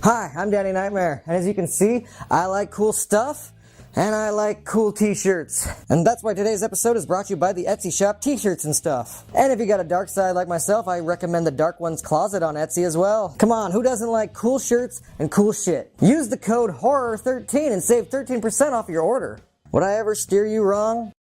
Hi, I'm Danny Knightmare, and as you can see, I like cool stuff, and I like cool t-shirts. And that's why today's episode is brought to you by the Etsy shop t-shirts and stuff. And if you got a dark side like myself, I recommend the Dark Ones Closet on Etsy as well. Come on, who doesn't like cool shirts and cool shit? Use the code HORROR13 and save 13% off your order. Would I ever steer you wrong?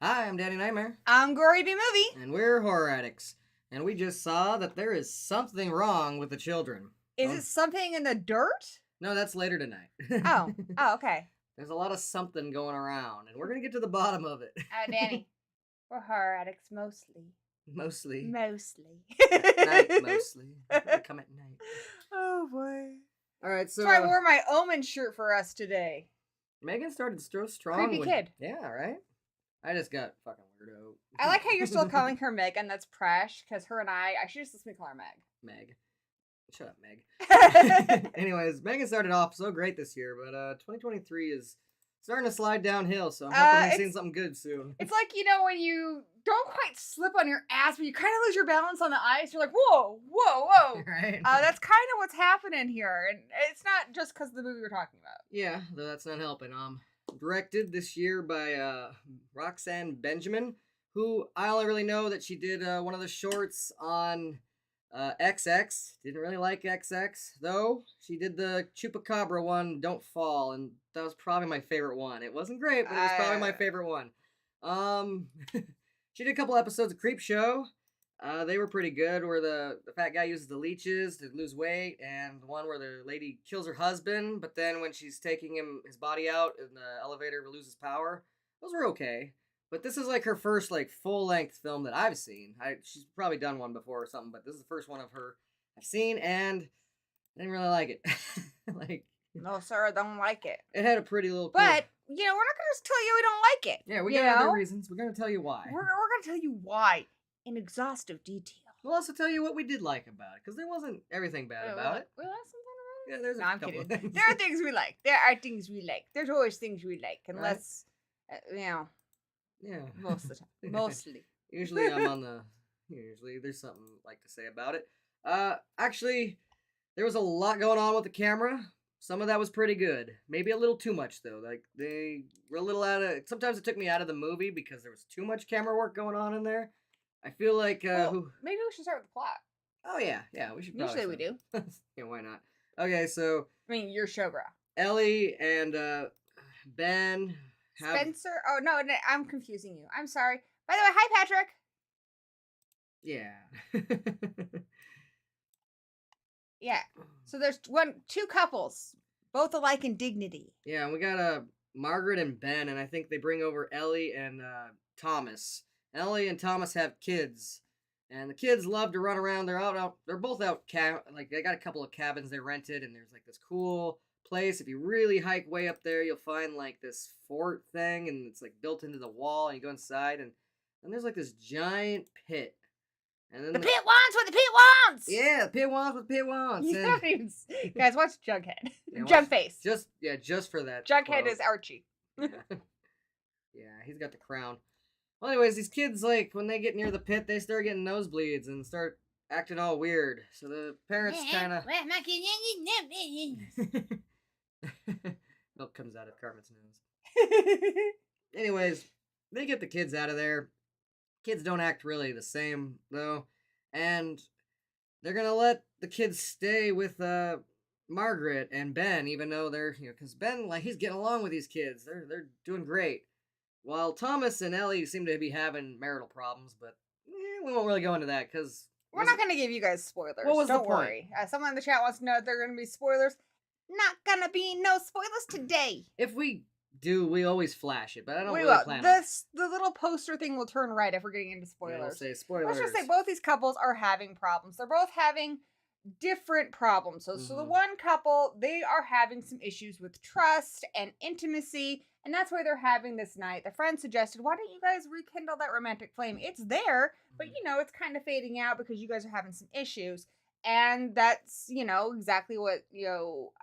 Hi, I'm Danny Knightmare. I'm Gory B-Movie. And we're Horror Addicts. And we just saw that there is something wrong with the children. Is it something in the dirt? No, that's later tonight. Oh, okay. There's a lot of something going around, and we're going to get to the bottom of it. Danny, we're horror addicts mostly. Mostly. Night, mostly. They come at night. Oh, boy. All right, so... I wore my Omen shirt for us today. Megan started so strong. Creepy kid. Yeah, right? I just got fucking weirdo. I like how you're still calling her Megan. That's Presh, because her and I should just let me call her Meg. Meg. Shut up, Meg. Anyways, Megan started off so great this year, but 2023 is starting to slide downhill, so I'm hoping we're seeing something good soon. It's like, you know, when you don't quite slip on your ass, but you kind of lose your balance on the ice. You're like, whoa, whoa, whoa. Right? That's kind of what's happening here. And it's not just because of the movie we're talking about. Yeah, though that's not helping. Directed this year by Roxanne Benjamin, who I only really know that she did one of the shorts on XX. Didn't really like XX, though. She did the Chupacabra one, Don't Fall, and that was probably my favorite one. It wasn't great, but it was probably my favorite one. She did a couple episodes of Creep Show. They were pretty good, where the fat guy uses the leeches to lose weight, and the one where the lady kills her husband, but then when she's taking his body out in the elevator, loses power. Those were okay. But this is like her first like full-length film that I've seen. She's probably done one before or something, but this is the first one of her I've seen, and I didn't really like it. No, sir, I don't like it. It had a pretty little... But, you know, we're not going to tell you we don't like it. Yeah, we got other reasons. We're going to tell you why. We're going to tell you why in exhaustive detail. We'll also tell you what we did like about it, because there wasn't everything bad about it. We like something about it? Yeah, there's a couple of things. There are things we like. There are things we like. There's always things we like, unless, you know... Yeah. Most of the time. Mostly. Usually there's something I like to say about it. Actually, there was a lot going on with the camera. Some of that was pretty good. Maybe a little too much, though. Like, they were a little sometimes it took me out of the movie because there was too much camera work going on in there. I feel like, maybe we should start with the plot. Oh, yeah. Yeah, we should Usually we do. Yeah, why not? Okay, so... I mean, you're showgirl. Ellie and, Ben... Spencer? Oh, no, I'm confusing you. I'm sorry. By the way, hi, Patrick. Yeah. Yeah. So there's two couples, both alike in dignity. Yeah, and we got Margaret and Ben, and I think they bring over Ellie and Thomas. Ellie and Thomas have kids, And the kids love to run around. They're both out. Like they got a couple of cabins they rented, and there's like this cool place. If you really hike way up there, you'll find like this fort thing, and it's like built into the wall. And you go inside, and there's like this giant pit. And then the pit wants what the pit wants. Yeah, the pit wants what the pit wants. You haven't even... Guys, watch Jughead. Yeah, Jugface. Just for that. Jughead quote. is Archie. Yeah. Yeah, he's got the crown. Well, anyways, these kids, like, when they get near the pit, they start getting nosebleeds and start acting all weird. So the parents kind of... Milk comes out of Carmen's nose. Anyways, they get the kids out of there. Kids don't act really the same, though. And they're going to let the kids stay with Margaret and Ben, even though they're, because Ben, like, he's getting along with these kids. They're doing great. While Thomas and Ellie seem to be having marital problems, but we won't really go into that because... We're not going to give you guys spoilers. Don't worry. Someone in the chat wants to know if there are going to be spoilers. Not going to be no spoilers today. If we do, we always flash it, but I don't we really will. plan on it. The little poster thing will turn red if we're getting into spoilers. Yeah, we'll say spoilers. Let's just say both these couples are having problems. They're both having different problems. So the one couple, they are having some issues with trust and intimacy, and that's why they're having this night. The friend suggested, why don't you guys rekindle that romantic flame? It's there, but it's kind of fading out because you guys are having some issues. And that's, exactly what,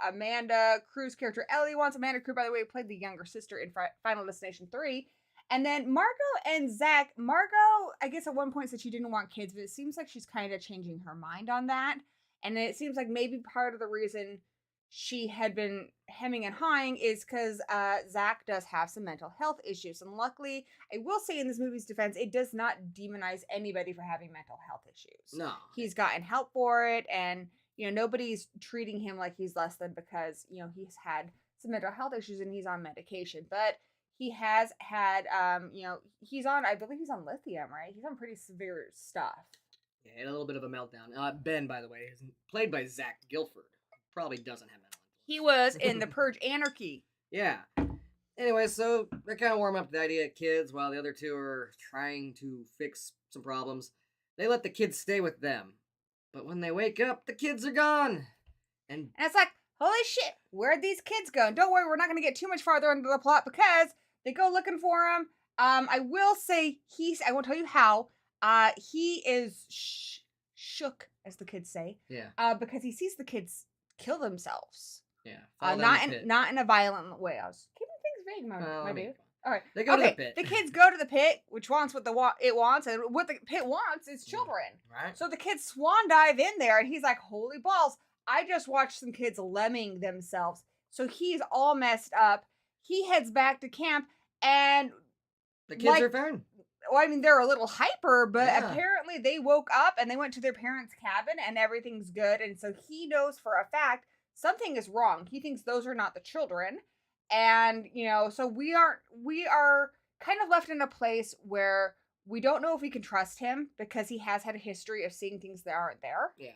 Amanda Crew's character Ellie wants. Amanda Crew, by the way, played the younger sister in Final Destination 3. And then Margot and Zach. Margot, I guess at one point said she didn't want kids, but it seems like she's kind of changing her mind on that. And it seems like maybe part of the reason she had been hemming and hawing is because Zach does have some mental health issues. And luckily, I will say in this movie's defense, it does not demonize anybody for having mental health issues. No. He's gotten help for it, and, nobody's treating him like he's less than because, he's had some mental health issues and he's on medication. But he has had, I believe he's on lithium, right? He's on pretty severe stuff. Yeah, he had a little bit of a meltdown. Ben, by the way, is played by Zach Gilford. Probably doesn't have mental health. He was in The Purge Anarchy. Yeah. Anyway, so they're kind of warm up to the idea of kids while the other two are trying to fix some problems. They let the kids stay with them. But when they wake up, the kids are gone. And it's like, holy shit, where'd these kids go? And don't worry, we're not going to get too much farther into the plot because they go looking for him. I will say, I won't tell you how, he is shook, as the kids say. Yeah. Because he sees the kids kill themselves. Yeah. Not in a violent way. I was keeping things vague, maybe. All right. They go to the pit. The kids go to the pit, which wants what it wants, and what the pit wants is children. Right. So the kids swan dive in there, and he's like, holy balls, I just watched some kids lemming themselves. So he's all messed up. He heads back to camp, and the kids are fine. Well, I mean, they're a little hyper, but apparently they woke up and they went to their parents' cabin and everything's good. And so he knows for a fact something is wrong. He thinks those are not the children. And, so we are kind of left in a place where we don't know if we can trust him because he has had a history of seeing things that aren't there. Yeah.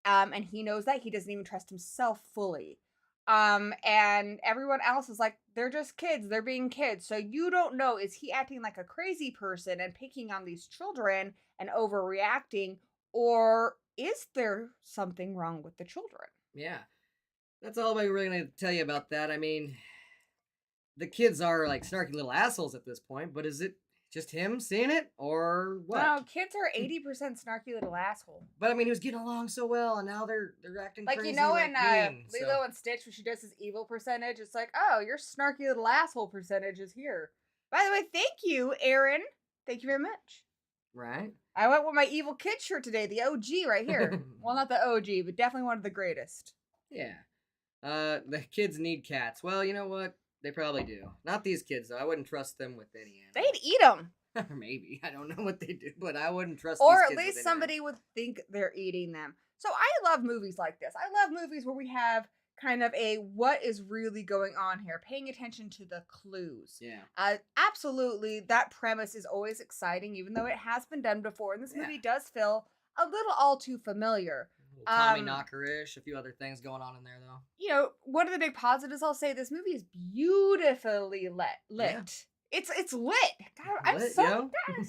And he knows that. He doesn't even trust himself fully. And everyone else is like, they're just kids. They're being kids. So you don't know, is he acting like a crazy person and picking on these children and overreacting, or is there something wrong with the children? Yeah. That's all I'm really going to tell you about that. I mean, the kids are like snarky little assholes at this point, but is it just him seeing it, or what? No, kids are 80% snarky little asshole. But I mean, he was getting along so well, and now they're acting like crazy. Like, in Lilo and Stitch, when she does his evil percentage, it's like, oh, your snarky little asshole percentage is here. By the way, thank you, Aaron. Thank you very much. Right. I went with my evil kid shirt today, the OG right here. Well, not the OG, but definitely one of the greatest. Yeah. The kids need cats. Well, you know what? They probably do. Not these kids, though. I wouldn't trust them with any animal. They'd eat them. Maybe. I don't know what they do, but I wouldn't trust or these kids. Or at least somebody would think they're eating them. So I love movies like this. I love movies where we have kind of a what is really going on here, paying attention to the clues. Yeah. Absolutely, that premise is always exciting, even though it has been done before. And this movie does feel a little all too familiar. Tommy Knocker-ish, a few other things going on in there, though. One of the big positives I'll say, this movie is beautifully lit. Yeah. It's lit. God, I'm lit, so yo. God,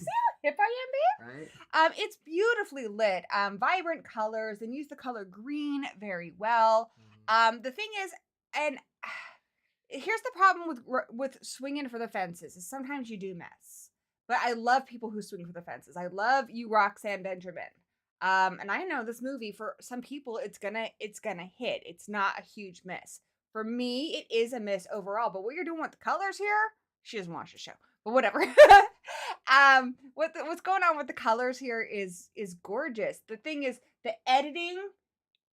Hip I am, right? babe? It's beautifully lit. Vibrant colors, and use the color green very well. The thing is, and here's the problem with swinging for the fences is sometimes you do miss. But I love people who swing for the fences. I love you, Roxanne Benjamin. And I know this movie for some people it's gonna hit. It's not a huge miss. For me, it is a miss overall. But what you're doing with the colors here, she doesn't watch the show. But whatever. What's going on with the colors here is gorgeous. The thing is, the editing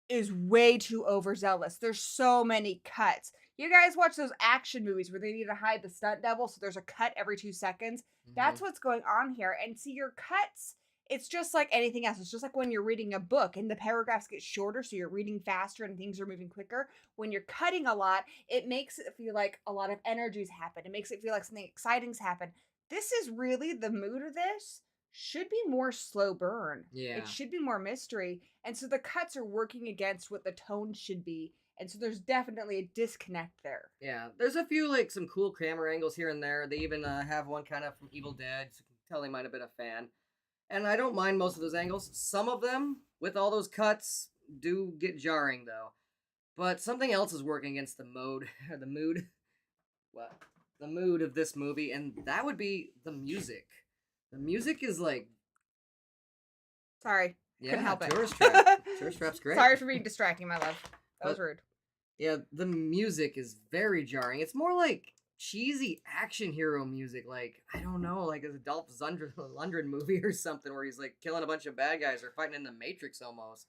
is way too overzealous. There's so many cuts. You guys watch those action movies where they need to hide the stunt double, so there's a cut every 2 seconds. That's what's going on here. And see, your cuts, it's just like anything else. It's just like when you're reading a book and the paragraphs get shorter, so you're reading faster and things are moving quicker. When you're cutting a lot, it makes it feel like a lot of energies happen. It makes it feel like something exciting's happened. This is really the mood of this. Should be more slow burn. Yeah. It should be more mystery. And so the cuts are working against what the tone should be. And so there's definitely a disconnect there. Yeah, there's a few, like, some cool camera angles here and there. They even have one kind of from Evil Dead, so you can tell they might have been a fan. And I don't mind most of those angles. Some of them, with all those cuts, do get jarring, though. But something else is working against the mood. What? The mood of this movie, and that would be the music. The music is like... Sorry. Couldn't help it. Tourist Trap. Tourist Trap's great. Sorry for being distracting, my love. That was rude. Yeah, the music is very jarring. It's more like cheesy action hero music. Like, I don't know, like a Dolph Lundgren movie or something where he's like killing a bunch of bad guys or fighting in the Matrix almost.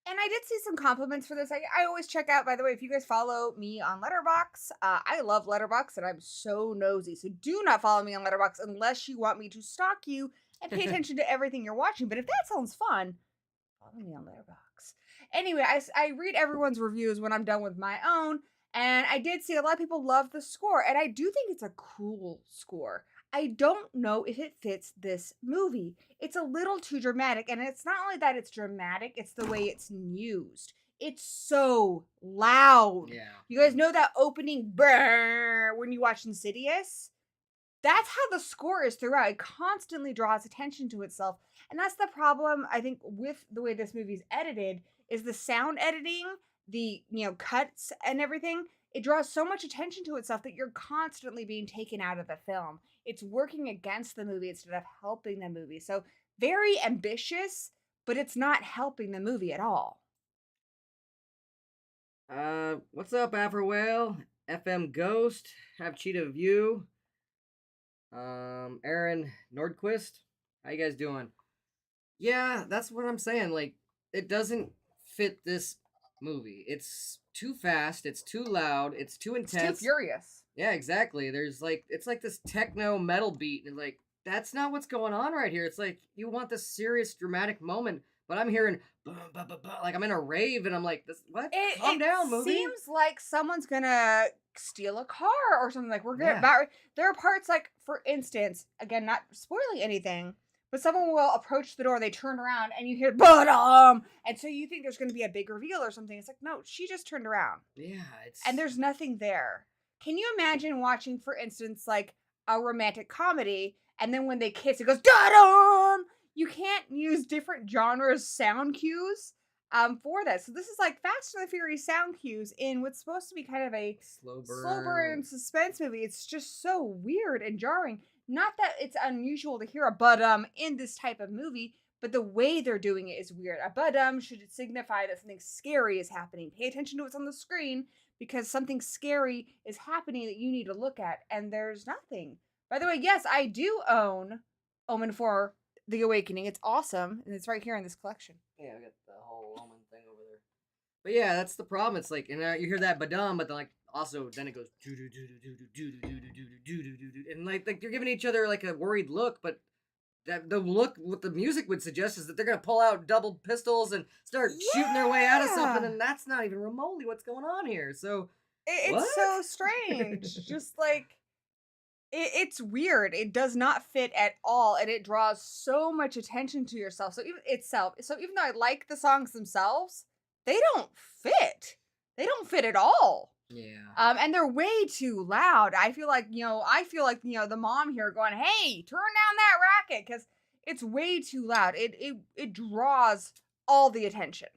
And I did see some compliments for this. I always check out, by the way, if you guys follow me on Letterboxd, I love Letterboxd and I'm so nosy. So do not follow me on Letterboxd unless you want me to stalk you and pay attention to everything you're watching. But if that sounds fun, follow me on Letterboxd. Anyway, I read everyone's reviews when I'm done with my own. And I did see a lot of people love the score. And I do think it's a cool score. I don't know if it fits this movie. It's a little too dramatic. And it's not only that it's dramatic, it's the way it's used. It's so loud. Yeah. You guys know that opening brrr when you watch Insidious? That's how the score is throughout. It constantly draws attention to itself. And that's the problem, I think, with the way this movie's edited, is the sound editing, the, cuts and everything. It draws so much attention to itself that you're constantly being taken out of the film. It's working against the movie instead of helping the movie. So very ambitious, but it's not helping the movie at all. What's up, Afro Whale? FM Ghost, Have Cheetah View, Aaron Nordquist. How you guys doing? Yeah, that's what I'm saying. Like, it doesn't fit this movie. It's too fast, it's too loud, it's too intense. It's too furious. Yeah, exactly. There's like, it's like this techno metal beat, and like, that's not what's going on right here. It's like, you want this serious dramatic moment, but I'm hearing like I'm in a rave, and I'm like, this, what? Calm down, movie. It seems like someone's gonna steal a car or something. Like, we're gonna there are parts, like, for instance, again, not spoiling anything, but someone will approach the door and they turn around and you hear and so you think there's gonna be a big reveal or something. It's like, no, she just turned around. Yeah, it's... And there's nothing there. Can you imagine watching, for instance, like a romantic comedy, and then when they kiss, it goes da-dum! You can't use different genres sound cues for that. So this is like Fast and the Furious sound cues in what's supposed to be kind of a slow burn suspense movie. It's just so weird and jarring. Not that it's unusual to hear a in this type of movie, but the way they're doing it is weird. A should signify that something scary is happening. Pay attention to what's on the screen, because something scary is happening that you need to look at, and there's nothing. By the way, yes, I do own Omen 4 The Awakening. It's awesome, and it's right here in this collection. Yeah, I got the whole Omen thing over there. But yeah, that's the problem. It's like, and you hear that badum, but then like also then it goes do do do do do do do do do do do do do, and like you're giving each other like a worried look, but that the look what the music would suggest is that they're gonna pull out double pistols and start shooting their way out of something, and that's not even remotely what's going on here. So it's so strange. Just like it's weird. It does not fit at all, and it draws so much attention to yourself. So even though I like the songs themselves, they don't fit. They don't fit at all. Yeah. And they're way too loud. I feel like the mom here going, "Hey, turn down that racket," because It's way too loud. It draws all the attention.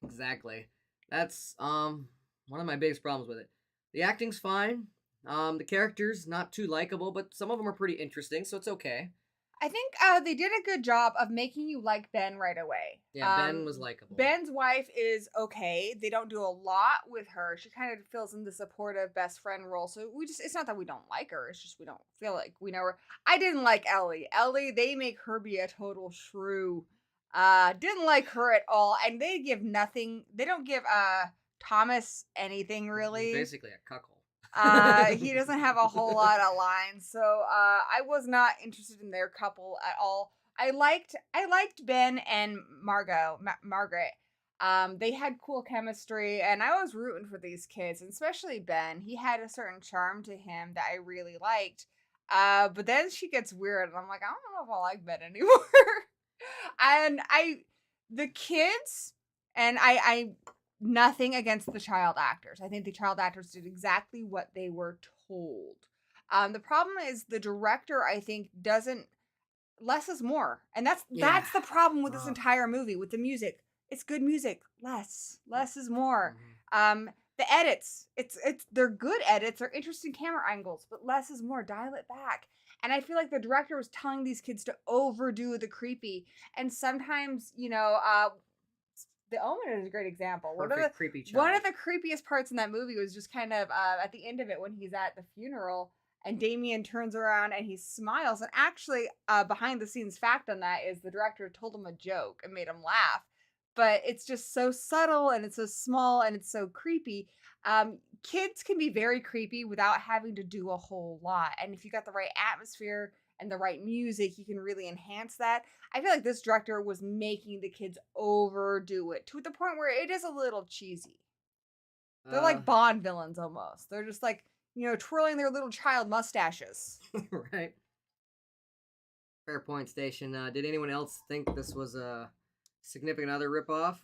Exactly. That's one of my biggest problems with it. The acting's fine. The characters not too likable, but some of them are pretty interesting, so it's okay. I think they did a good job of making you like Ben right away. Yeah, Ben was likable. Ben's wife is okay. They don't do a lot with her. She kind of fills in the supportive best friend role. So it's not that we don't like her. It's just we don't feel like we know her. I didn't like Ellie. Ellie, they make her be a total shrew. Didn't like her at all. And they don't give Thomas anything really. Basically a cuckold. He doesn't have a whole lot of lines, so I was not interested in their couple at all. I liked Ben and Margaret. They had cool chemistry, and I was rooting for these kids, and especially Ben. He had a certain charm to him that I really liked. But then she gets weird, and I'm like, I don't know if I like Ben anymore. And the kids, and I nothing against the child actors. I think the child actors did exactly what they were told. The problem is the director, I think, doesn't less is more. And that's the problem with this entire movie, with the music. It's good music. Less is more. The edits, they're good edits, they're interesting camera angles, but less is more. Dial it back. And I feel like the director was telling these kids to overdo the creepy. And sometimes, The Omen is a great example. One of the creepiest parts in that movie was just kind of at the end of it when he's at the funeral and Damien turns around and he smiles. And actually, behind the scenes fact on that is the director told him a joke and made him laugh. But it's just so subtle and it's so small and it's so creepy. Kids can be very creepy without having to do a whole lot. And if you got the right atmosphere and the right music, you can really enhance that. I feel like this director was making the kids overdo it to the point where it is a little cheesy. They're like Bond villains almost. They're just like, twirling their little child mustaches. Right. Fair point, Station. Did anyone else think this was a Significant Other ripoff?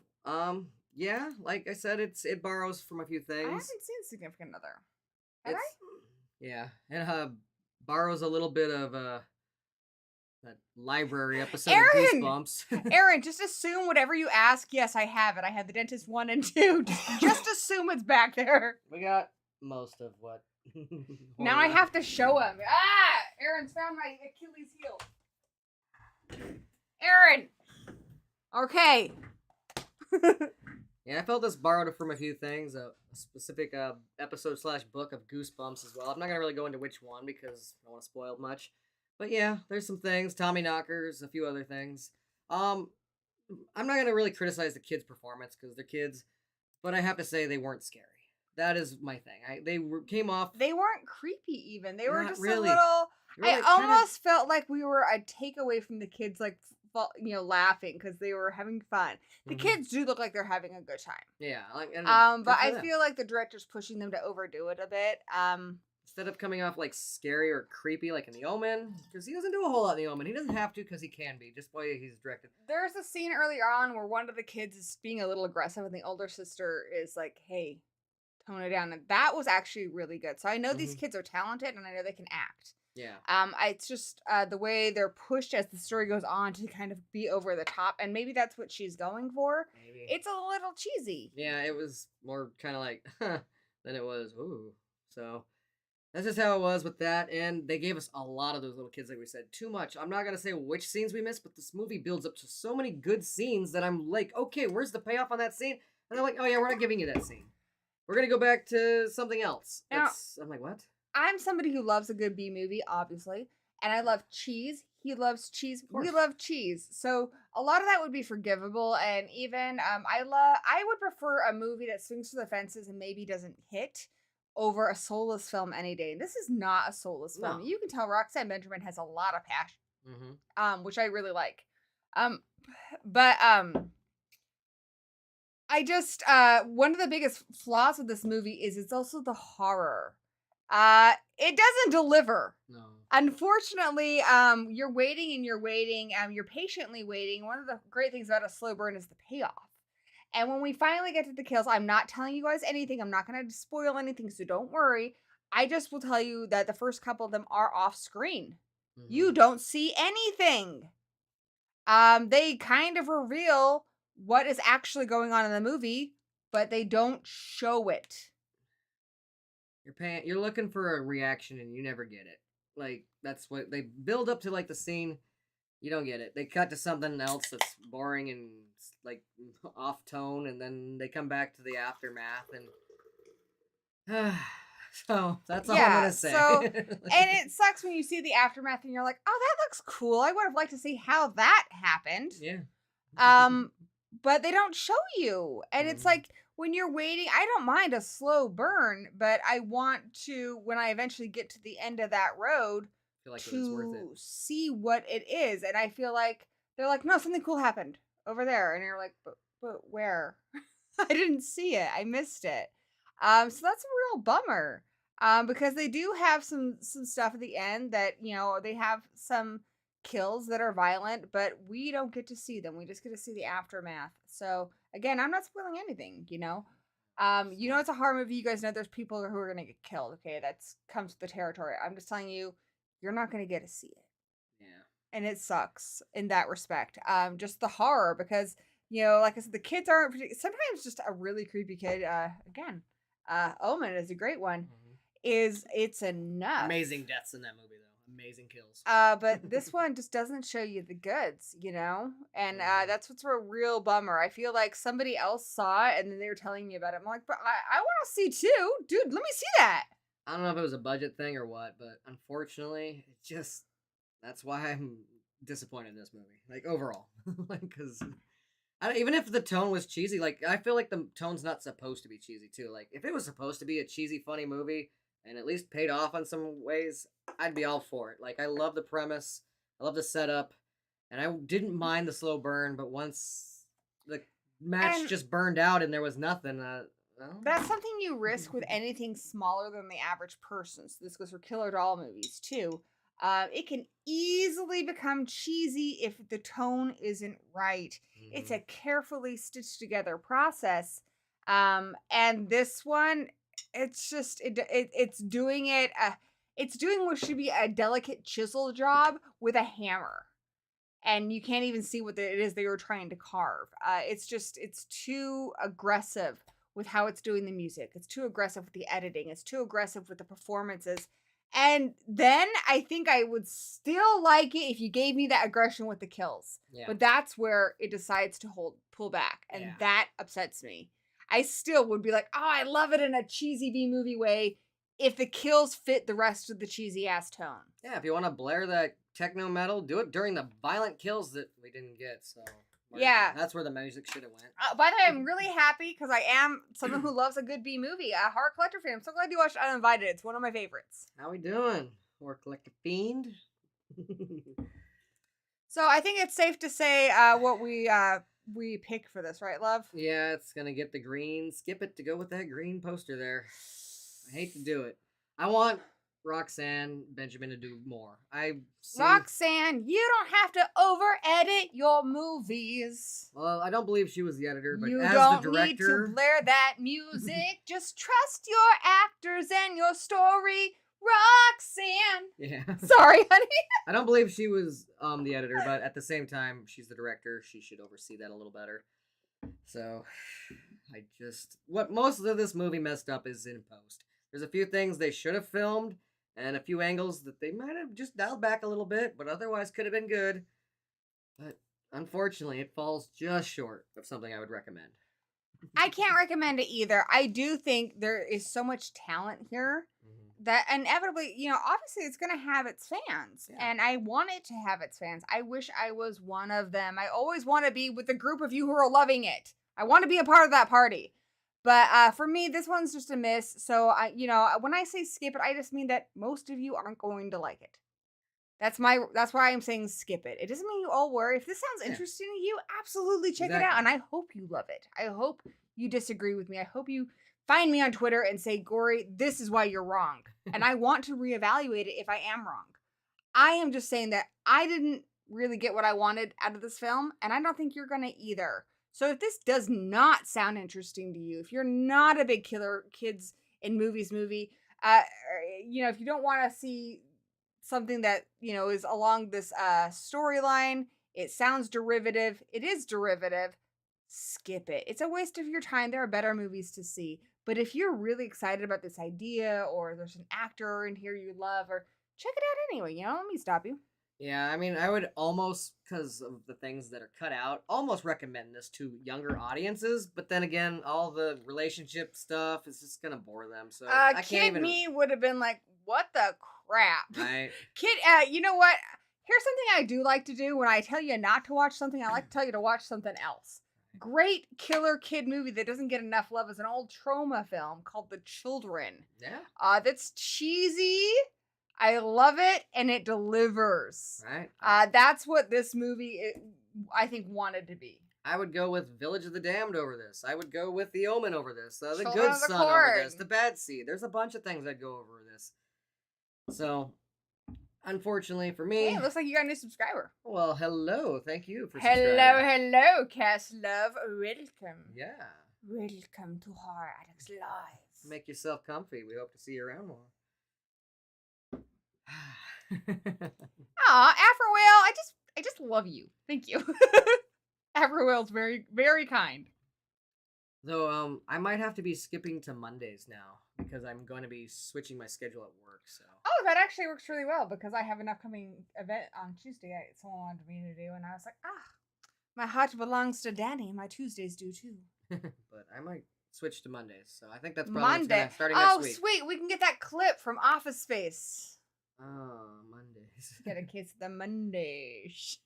Yeah, like I said, it borrows from a few things. I haven't seen Significant Other. Have I? Yeah, it borrows a little bit of that library episode of Goosebumps. Aaron, just assume whatever you ask. Yes, I have it. I have The Dentist 1 and 2. Just assume it's back there. We got most of what. Now I have to show him. Aaron's found my Achilles heel. Aaron! Okay. Yeah, I felt this borrowed from a few things. A specific episode/book of Goosebumps as well. I'm not gonna really go into which one because I don't want to spoil much. But yeah, there's some things. Tommy knockers, a few other things. I'm not gonna really criticize the kids' performance because they're kids, but I have to say they weren't scary. That is my thing. Came off. They weren't creepy even. They were just really. A little. I almost felt like we were a takeaway from the kids, like laughing because they were having fun. The kids do look like they're having a good time. Yeah. But I feel like the director's pushing them to overdo it a bit. Instead of coming off like scary or creepy like in The Omen, because he doesn't do a whole lot in The Omen. He doesn't have to because he can be, just the way he's directed. There's a scene earlier on where one of the kids is being a little aggressive and the older sister is like, hey, tone it down. And that was actually really good. So I know these kids are talented and I know they can act. Yeah. It's just the way they're pushed as the story goes on to kind of be over the top, and maybe that's what she's going for. Maybe. It's a little cheesy. Yeah, it was more kind of like, than it was, ooh. So that's just how it was with that, and they gave us a lot of those little kids, like we said. Too much. I'm not going to say which scenes we missed, but this movie builds up to so many good scenes that I'm like, okay, where's the payoff on that scene? And they're like, oh yeah, we're not giving you that scene. We're going to go back to something else. I'm like, what? I'm somebody who loves a good B movie, obviously, and I love cheese. He loves cheese. We love cheese. So a lot of that would be forgivable, and even I would prefer a movie that swings for the fences and maybe doesn't hit over a soulless film any day. And this is not a soulless film. You can tell Roxanne Benjamin has a lot of passion, which I really like. But I just one of the biggest flaws of this movie is it's also the horror. It doesn't deliver. No. Unfortunately, you're waiting and you're waiting, you're patiently waiting. One of the great things about a slow burn is the payoff. And when we finally get to the kills, I'm not telling you guys anything. I'm not going to spoil anything, so don't worry. I just will tell you that the first couple of them are off screen. You don't see anything. They kind of reveal what is actually going on in the movie, but they don't show it. You're looking for a reaction and you never get it. Like, that's what they build up to, like, the scene. You don't get it. They cut to something else that's boring and, like, off tone, and then they come back to the aftermath, and so that's all I'm gonna say. So, and it sucks when you see the aftermath and you're like, oh, that looks cool. I would have liked to see how that happened. Yeah. But they don't show you. And it's like, when you're waiting, I don't mind a slow burn, but I want to, when I eventually get to the end of that road, feel like it was worth it. see what it is. And I feel like they're like, no, something cool happened over there. And you're like, but where? I didn't see it. I missed it. So that's a real bummer. Because they do have some stuff at the end that, they have some kills that are violent, but we don't get to see them. We just get to see the aftermath. So again, I'm not spoiling anything, it's a horror movie. You guys know there's people who are going to get killed. Okay. That's comes with the territory. I'm just telling you, you're not going to get to see it. Yeah. And it sucks in that respect. Just the horror, because, like I said, the kids aren't, sometimes just a really creepy kid. Again, Omen is a great one. It's enough. Amazing deaths in that movie, though. Amazing kills. But this one just doesn't show you the goods, and that's what's a real bummer. I feel like somebody else saw it and then they were telling me about it. I'm like, but I want to see too, dude. Let me see that. I don't know if it was a budget thing or what, but unfortunately, that's why I'm disappointed in this movie. Like, overall, because even if the tone was cheesy, like, I feel like the tone's not supposed to be cheesy too. Like, if it was supposed to be a cheesy, funny movie, and at least paid off on some ways, I'd be all for it. Like, I love the premise, I love the setup, and I didn't mind the slow burn, but once the match just burned out and there was nothing, that's something you risk with anything smaller than the average person. So this goes for killer doll movies too. It can easily become cheesy if the tone isn't right. It's a carefully stitched together process. And this one, it's just it's doing it. It's doing what should be a delicate chisel job with a hammer, and you can't even see what it is they were trying to carve. It's too aggressive with how it's doing the music. It's too aggressive with the editing. It's too aggressive with the performances. And then I think I would still like it if you gave me that aggression with the kills. Yeah. But that's where it decides to pull back, and that upsets me. I still would be like, oh, I love it in a cheesy B-movie way if the kills fit the rest of the cheesy-ass tone. Yeah, if you want to blare that techno metal, do it during the violent kills that we didn't get, so... Yeah. That's where the music should have went. By the way, I'm really happy because I am someone who loves a good B-movie, a horror collector fan. I'm so glad you watched Uninvited. It's one of my favorites. How we doing? Horror collector fiend? So I think it's safe to say what we pick for this, right, love? Yeah, it's going to get the green. Skip it to go with that green poster there. I hate to do it. I want Roxanne Benjamin to do more. Roxanne, you don't have to over-edit your movies. Well, I don't believe she was the editor, but you as don't the director... need to blare that music. Just trust your actors and your story, Roxanne. Yeah. Sorry, honey. I don't believe she was the editor, but at the same time, she's the director. She should oversee that a little better. So, what most of this movie messed up is in post. There's a few things they should have filmed, and a few angles that they might have just dialed back a little bit, but otherwise could have been good. But unfortunately, it falls just short of something I would recommend. I can't recommend it either. I do think there is so much talent here that inevitably, obviously it's going to have its fans. Yeah. And I want it to have its fans. I wish I was one of them. I always want to be with the group of you who are loving it. I want to be a part of that party. But for me, this one's just a miss. So, when I say skip it, I just mean that most of you aren't going to like it. That's why I'm saying skip it. It doesn't mean you all were. If this sounds interesting to you, absolutely check it out. And I hope you love it. I hope you disagree with me. I hope you find me on Twitter and say, Gory, this is why you're wrong. And I want to reevaluate it if I am wrong. I am just saying that I didn't really get what I wanted out of this film. And I don't think you're going to either. So if this does not sound interesting to you, if you're not a big killer kids in movies movie, if you don't want to see something that, is along this storyline. It sounds derivative. It is derivative. Skip it. It's a waste of your time. There are better movies to see. But if you're really excited about this idea, or there's an actor in here you love, or check it out anyway, let me stop you. Yeah, I mean, I would almost, because of the things that are cut out, almost recommend this to younger audiences. But then again, all the relationship stuff is just gonna bore them. So I can't Kid even. me would have been like, "What the crap?" Right. Kid, you know what? Here's something I do like to do when I tell you not to watch something. I like to tell you to watch something else. Great killer kid movie that doesn't get enough love is an old trauma film called The Children. Yeah. That's cheesy. I love it, and it delivers. Right. That's what this movie, I think, wanted to be. I would go with Village of the Damned over this. I would go with The Omen over this. The Children Good of the Son over Corn. this. The Bad Seed. There's a bunch of things I'd go over this. So, unfortunately for me... Hey, it looks like you got a new subscriber. Well, hello. Thank you for subscribing. Hello, Cass Love. Welcome. Yeah. Welcome to Horror Addicts Live. Make yourself comfy. We hope to see you around more. Aw, Afrowhale, I just love you. Thank you. Afrowhale's very, very kind. Though, I might have to be skipping to Mondays now because I'm going to be switching my schedule at work. So. Oh, that actually works really well because I have an upcoming event on Tuesday. Someone wanted me to do, and I was like, my heart belongs to Danny. My Tuesdays do too. But I might switch to Mondays, so I think that's probably what's gonna, starting next week. Sweet, we can get that clip from Office Space. Oh, Mondays. Get a case of the Mondays.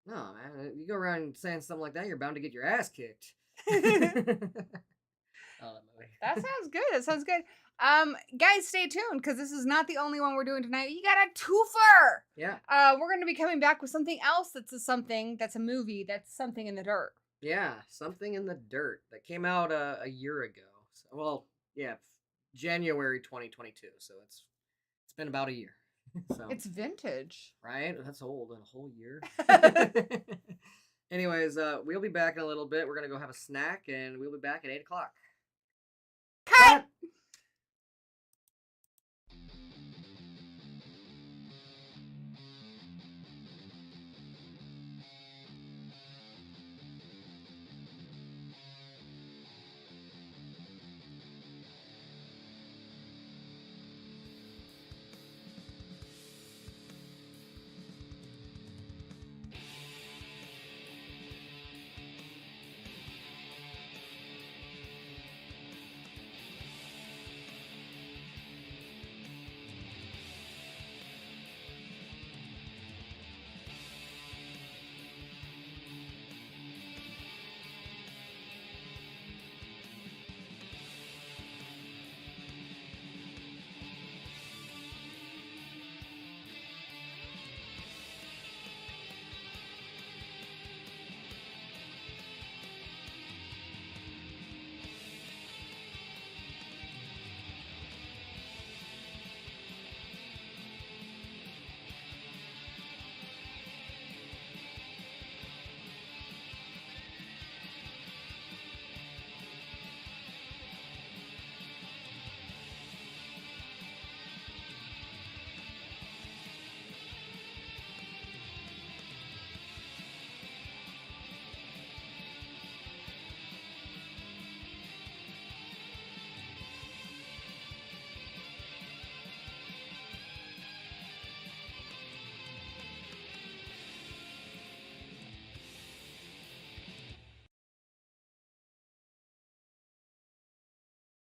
No, man, you go around saying something like that, you're bound to get your ass kicked. That sounds good. That sounds good. Guys, stay tuned because this is not the only one we're doing tonight. You got a twofer. Yeah. We're going to be coming back with something else that's a movie that's something in the dirt. Yeah, Something in the Dirt that came out a year ago. So, well, yeah, January 2022. So it's been about a year. So it's vintage. Right? That's old in a whole year. Anyways, we'll be back in a little bit. We're going to go have a snack, and we'll be back at 8 o'clock.